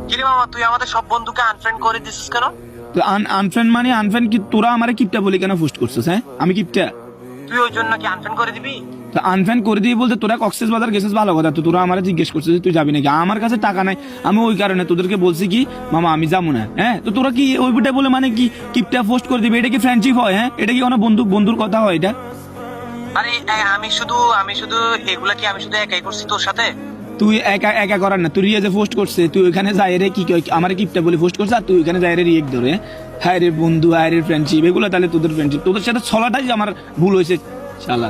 কি রে মামা, তুই আমাদের সব বন্ধুকে আনফ্রেন্ড করে দিছিস কেন? তো আনফ্রেন্ড মানে আনফ্রেন্ড কি তোরা আমারে কিপটা বলি কেন পোস্ট করছিস? হ্যাঁ আমি কিপটা? তুই ওই জন্য কি আনফ্রেন্ড করে দিবি? তো আনফ্রেন্ড করে দিই বলতে তোরা কক্সেস বাজার গেছিস ভালো কথা, তো তোরা আমারে জিজ্ঞেস করছিস যে তুই যাবি নাকি। আমার কাছে টাকা নাই, আমি ওই কারণে তোদেরকে বলছি কি মামা আমি যাবো না। হ্যাঁ তো তোরা কি ওই বিটা বলে মানে কি কিপটা পোস্ট করে দিবি? এটা কি ফ্রেন্ডশিপ হয়? হ্যাঁ এটা কি কোনো বন্ধুর কথা হয় এটা? আরে আমি শুধু এগুলা কি আমি শুধু একাই করছি তোর সাথে? তুই একা একা করার না, তুই রিয়াজে পোস্ট করছে, তুই ওইখানে যাই রে কি আমার কিপটা বলে পোস্ট করছে, আর তুই ওইখানে যাই রে রিয়েক্ট ধরে। হ্যাঁ রে বন্ধু, হ্যাঁ রে ফ্রেন্ডশিপ, এগুলো তাহলে তোদের ফ্রেন্ডশিপ? তোদের সাথে ছলাটাই আমার ভুল হয়েছে শালা।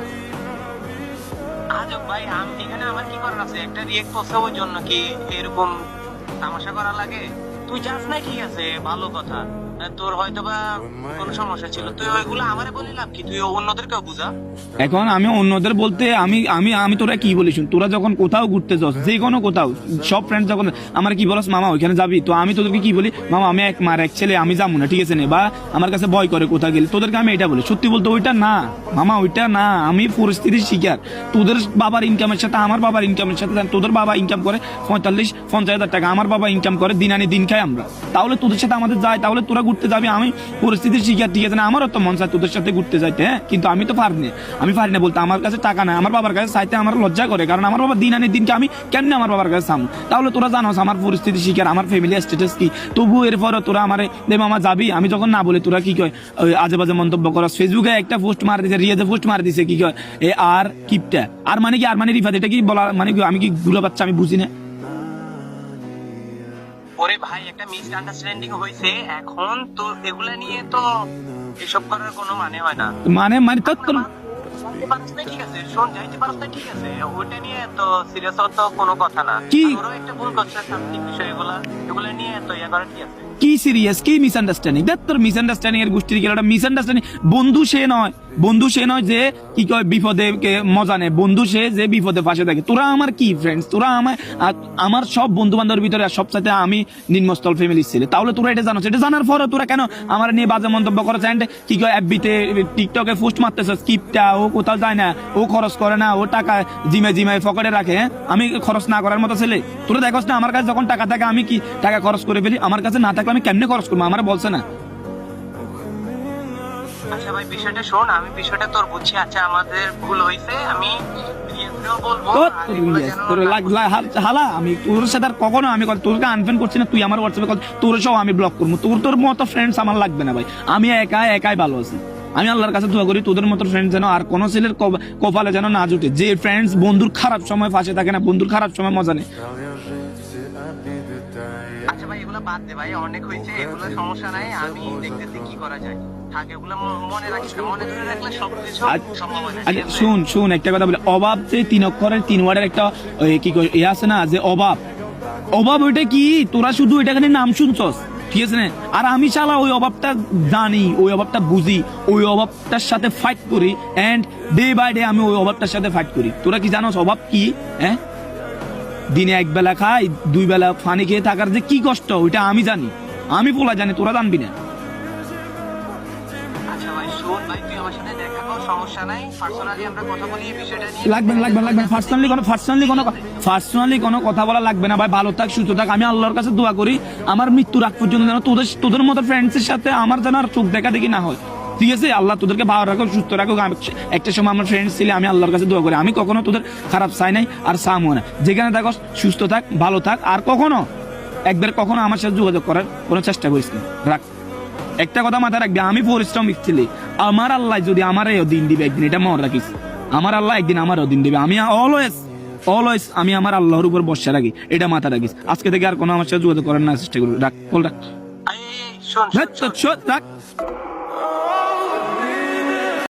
আজব ভাই, এখানে আমার কি করার আছে? একটা রিয়েক্ট করছে ওই জন্য কি এরকম তামাশা করা লাগে? তুই যাস না ঠিক আছে, ভালো কথা। তোর হয়তো বা কোনো সমস্যা ছিল, তুই ওইগুলো আমারে বলে লাভ কি? তুই অন্যদেরকেও বুঝা। এখন আমি অন্যদের বলতে আমি আমি আমি তোরা কি বলি শুন, তোরা যখন কোথাও ঘুরতে যাস, যে কোনো কোথাও, সব ফ্রেন্ড যখন আমার কি বলস মামা ওইখানে যাবি, তো আমি তোদেরকে কি বলি মামা আমি এক মার এক ছেলে, আমি যাবো না, ঠিক আছে না? বা আমার কাছে ভয় করে কোথাও গেলে, তোদেরকে আমি এটা বলি। সত্যি বলতে ওইটা না মামা, ওইটা না, আমি পরিস্থিতির শিকার। তোদের বাবার ইনকামের সাথে আমার বাবার ইনকামের সাথে, তোদের বাবা ইনকাম করে 45-50 হাজার টাকা, আমার বাবা ইনকাম করে দিন আনি দিন খাই আমরা, তাহলে তোদের সাথে আমাদের যায়, তাহলে তোরা ঘুরতে যাবি। আমি পরিস্থিতির শিকার, ঠিক আছে না? আমারও তো মন চায় তোদের সাথে ঘুরতে যাইতে, হ্যাঁ কিন্তু আমি তো পারি না বলতে। আমার কাছে টাকা নাই, আমার বাবার কাছে চাইতে আমার লজ্জা করে, কারণ আমার বাবা দিন আনি দিনকে আমি কেমনে আমার বাবার কাছে চাম? তাহলে তোরা জানোস আমার পরিস্থিতি শিকার, আমার ফ্যামিলি স্ট্যাটাস কি। তবু এরপরে তোরা আমারে দে মামা যাবি, আমি যখন না বলি তোরা কি কয় আজে বাজে মন্তব্য করস। ফেসবুকে একটা পোস্ট মার দিছে, রিয়াজে পোস্ট মার দিছে, কি কয় এ আর কিপটা, আর মানে কি, আর মানে রিফাত, এটা কি বলা মানে কি? আমি কি গুলো বাচ্চা? আমি বুঝি না। ওরে ভাই, একটা মিসআন্ডারস্ট্যান্ডিং হয়েছে, এখন তো এগুলা নিয়ে তো এসব করার কোনো মানে হয় না। মানে মানে তো যাইতে পারছ না, ঠিক আছে, শোন, যাইতে পারছ না, ঠিক আছে, ওইটা নিয়ে তো সিরিয়াস হওয়ার তো কোনো কথা না। কি? ওরও একটা ভুল করছে সামথিং বিষয়, এগুলা নিয়ে তো ইয়া করা ঠিক আছে। কি সিরিয়াস, কি মিসআন্ডারস্ট্যান্ডিং? দেখ তোর মিসআন্ডারস্ট্যান্ডিং এর গোষ্ঠীর গেল মিসআন্ডারস্ট্যান্ডিং। বন্ধু সে নয় যে কি কয় বিপদে মজা নেয়, বন্ধু সে যে বিপদে পাশে থাকে। তোরা আমার কি ফ্রেন্ডস? তোরা আমার সব বন্ধু বান্ধবের ভিতরে সবসাথে আমি নিম্নস্থল ফ্যামিলির ছেলে, তাহলে তোরা এটা জানো। এটা জানার পরে তোরা কেন আমার নিয়ে বাজে মন্তব্য করেছ? কি কয় এফবিতে টিকটকে পোস্ট মারতেছ, স্কিপটা ও কোথাও যায় না, ও খরচ করে না, ও টাকা জিমে পকেটে রাখে, হ্যাঁ আমি খরচ না করার মতো ছেলে? তোরা দেখোস না আমার কাছে যখন টাকা থাকে আমি কি টাকা খরচ করে ফেলি? আমার কাছে না থাকলে আমি কেমনে খরচ করবো? আমার বলছে না। আচ্ছা ভাই, বিষয়টা শোন, আমি বিষয়টা তোর বুঝছি। আচ্ছা আমাদের ভুল হয়েছে, আমি বলবো হালা আমি তোর সাথে আর কখনো আমি তোরকে আনফ্রেন্ড করছি না, তুই আমার হোয়াটসঅ্যাপে তোর সব আমি ব্লক করবো। তোর মতো ফ্রেন্ডস আমার লাগবে না ভাই, আমি একাই ভালো আছি। আমি আল্লাহর কাছে দোয়া করি তোদের মতো ফ্রেন্ড যেন আর কোনো ছেলের কপালে যেন না জুটে, যে ফ্রেন্ডস বন্ধুর খারাপ সময় পাশে থাকে না, বন্ধুর খারাপ সময় মজা নেই। আচ্ছা ভাই, এগুলো বাদ দে ভাই, অনেক হয়েছে, এগুলো সমস্যা নাই, আমি দেখতেছি কি করা যায়। থাকে এগুলো মনে রাখিস, মনে ধরে রাখলে সবকিছু সম্ভব হয় না। আচ্ছা শুন একটা কথা বলে, অভাব যে 3 অক্ষরের 3 ওয়ার্ডের একটা কি এ আছে না, যে অভাব ওইটা কি? তোরা শুধু এটা খালি নাম শুনছস, ঠিক আছে না? আর আমি শালা ওই অভাবটা জানি, ওই অভাবটা বুঝি, ওই অভাবটার সাথে ফাইট করি, এন্ড ডে বাই ডে আমি ওই অভাবটার সাথে ফাইট করি। তোরা কি জানোস অভাব কি? হ্যাঁ দিনে এক বেলা খাই, 2 বেলা পানি খেয়ে থাকার যে কি কষ্ট, ওইটা আমি জানি, আমি পোলা জানি, তোরা জানবি না। আচ্ছা ভাই শোন, ভাই তুই আমার সাথে দেখা কর, সমস্যা নাই, পার্সোনালি আমরা কথা বলি এই বিষয়টা নিয়ে। লাগবে পার্সোনালি কোনো কথা বলা লাগবে না ভাই। ভালো থাক, সুস্থ থাক। আমি আল্লাহর কাছে দোয়া করি আমার মৃত্যুর আগ পর্যন্ত যেন তোদের মতো ফ্রেন্ডসের সাথে আমার যেন আর চোখ দেখা দেখি না হয়, ঠিক আছে? আল্লাহ তোদেরকে ভালো রাখো, সুস্থ রাখো। একটা সময় আমার ফ্রেন্ডস ছিলে, আমি আল্লাহর কাছে দোয়া করি আমি কখনো তোদের খারাপ চাই নাই আর চামও না। যেখানে থাকো সুস্থ থাক, ভালো থাক, আর কখনো আমার সাথে যোগাযোগ করার কোনো চেষ্টা করিস না। রাখ, একটা কথা মাথায় রাখবি, আমি পরিশ্রমিক ছেলে, আমার আল্লাহ যদি আমার দিন দিবে একদিন, এটা মনে রাখিস। আমার আল্লাহ একদিন আমারও দিন দিবে। আমি অলওয়েজ আমি আমার আল্লাহর উপর ভরসা রাখি, এটা মাথা রাখিস। আজকে থেকে আর কোনো আমার সাথে যোগাযোগ করার না চেষ্টা করবি। রাখ, রাখ।